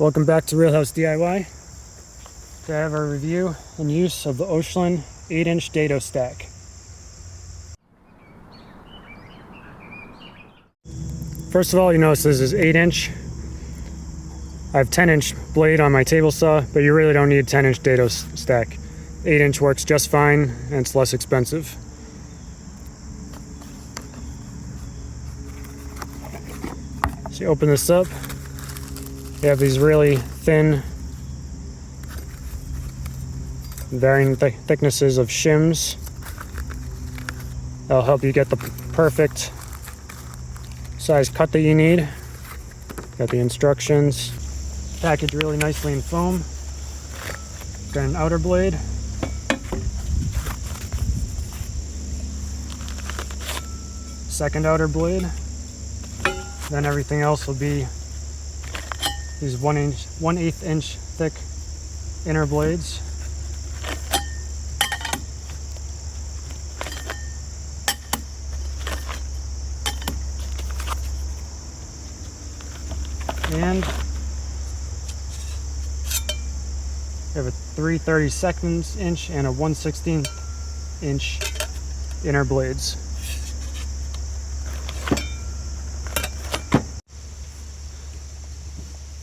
Welcome back to RealHouseDIY. Today I have a review and use of the Oshlun 8-inch Dado Stack. First of all, you notice this is 8-inch. I have 10-inch blade on my table saw, but you really don't need a 10-inch Dado Stack. 8-inch works just fine and it's less expensive. So you open this up. You have these really thin, varying thicknesses of shims. That'll help you get the perfect size cut that you need. Got the instructions. Packaged really nicely in foam. Got an outer blade. Second outer blade. Then everything else will be these 1/8 inch thick inner blades. And we have a 3/32 inch and a 1/16 inch inner blades.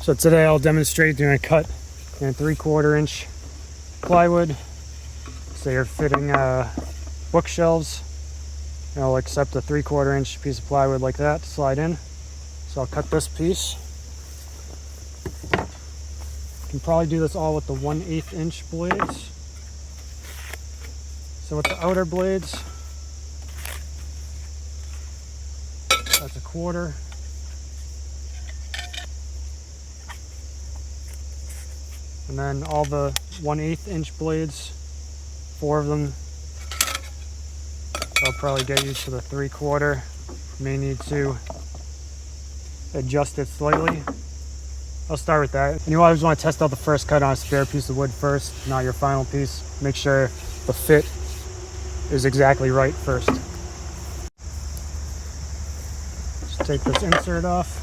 So today I'll demonstrate doing a cut in 3/4 inch plywood. So you're fitting bookshelves, and I'll accept a 3/4 inch piece of plywood like that to slide in. So I'll cut this piece. You can probably do this all with the 1/8 inch blades. So with the outer blades, that's a 1/4. And then all the 1/8 inch blades, 4 of them, I'll probably get used to the 3/4. May need to adjust it slightly. I'll start with that. And you always want to test out the first cut on a spare piece of wood first, not your final piece. Make sure the fit is exactly right first. Just take this insert off,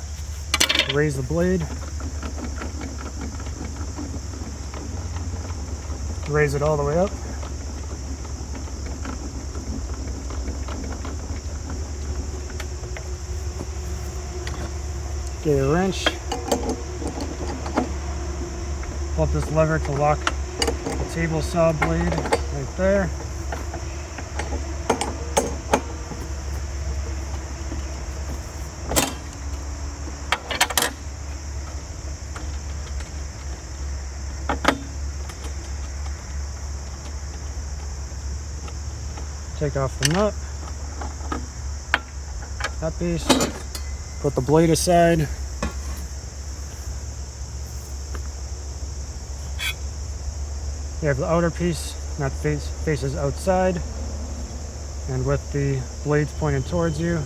raise the blade. Raise it all the way up. Get a wrench. Pull up this lever to lock the table saw blade right there. Take off the nut, that piece, put the blade aside. You have the outer piece, and that faces outside, and with the blades pointed towards you.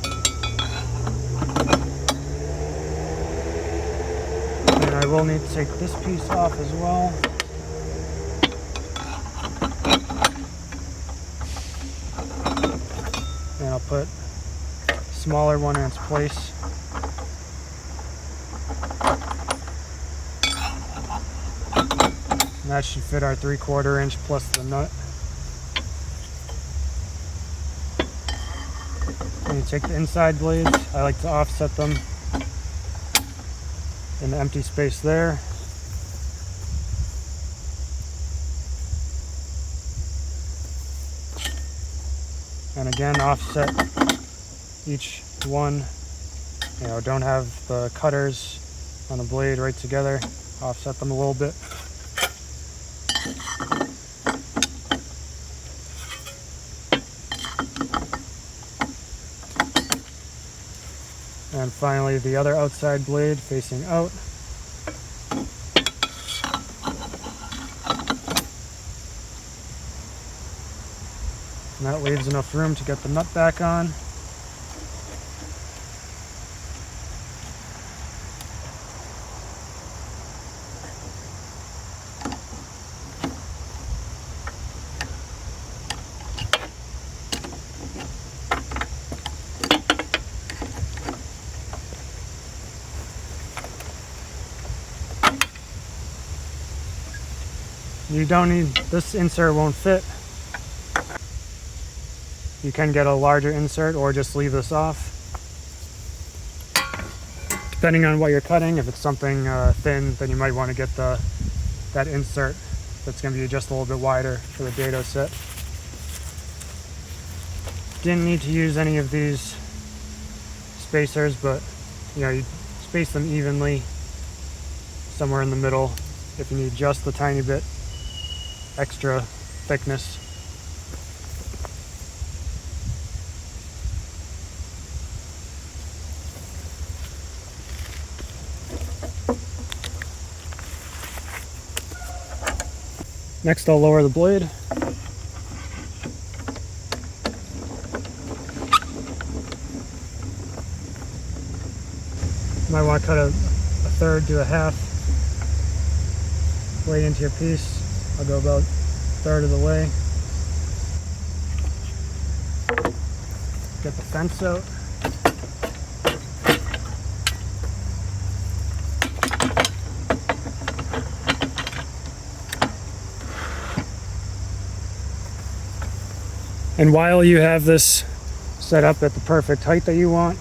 And I will need to take this piece off as well. And I'll put a smaller one in its place. And that should fit our 3/4 inch plus the nut. And you take the inside blades. I like to offset them in the empty space there. And again, offset each one. You know, don't have the cutters on the blade right together. Offset them a little bit. And finally, the other outside blade facing out. And that leaves enough room to get the nut back on. You don't need, this insert won't fit. You can get a larger insert or just leave this off. Depending on what you're cutting, if it's something thin, then you might want to get that insert that's going to be just a little bit wider for the dado set. Didn't need to use any of these spacers, but you know, you space them evenly somewhere in the middle if you need just the tiny bit extra thickness. Next, I'll lower the blade. You might want to cut a third to a half blade into your piece. I'll go about a third of the way. Get the fence out. And while you have this set up at the perfect height that you want,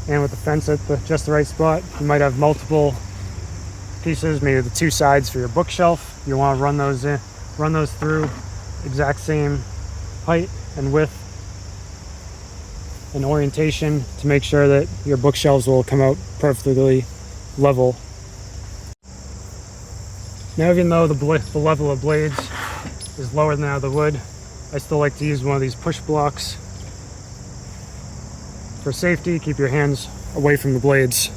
and with the fence at just the right spot, you might have multiple pieces, maybe the two sides for your bookshelf. You want to run those through exact same height and width and orientation to make sure that your bookshelves will come out perfectly level. Now, even though the level of blades is lower than that of the wood, I still like to use one of these push blocks. For safety, keep your hands away from the blades.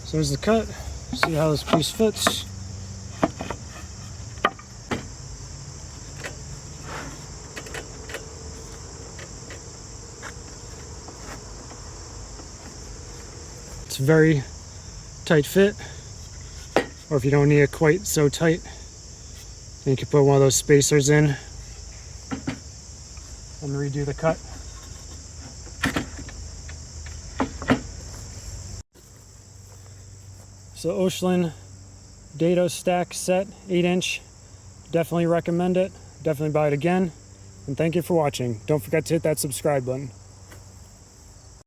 So there's the cut. See how this piece fits. It's a very tight fit, or if you don't need it quite so tight, then you can put one of those spacers in and redo the cut. So Oshlun Dado Stack Set 8-inch, definitely recommend it. Definitely buy it again. And thank you for watching. Don't forget to hit that subscribe button.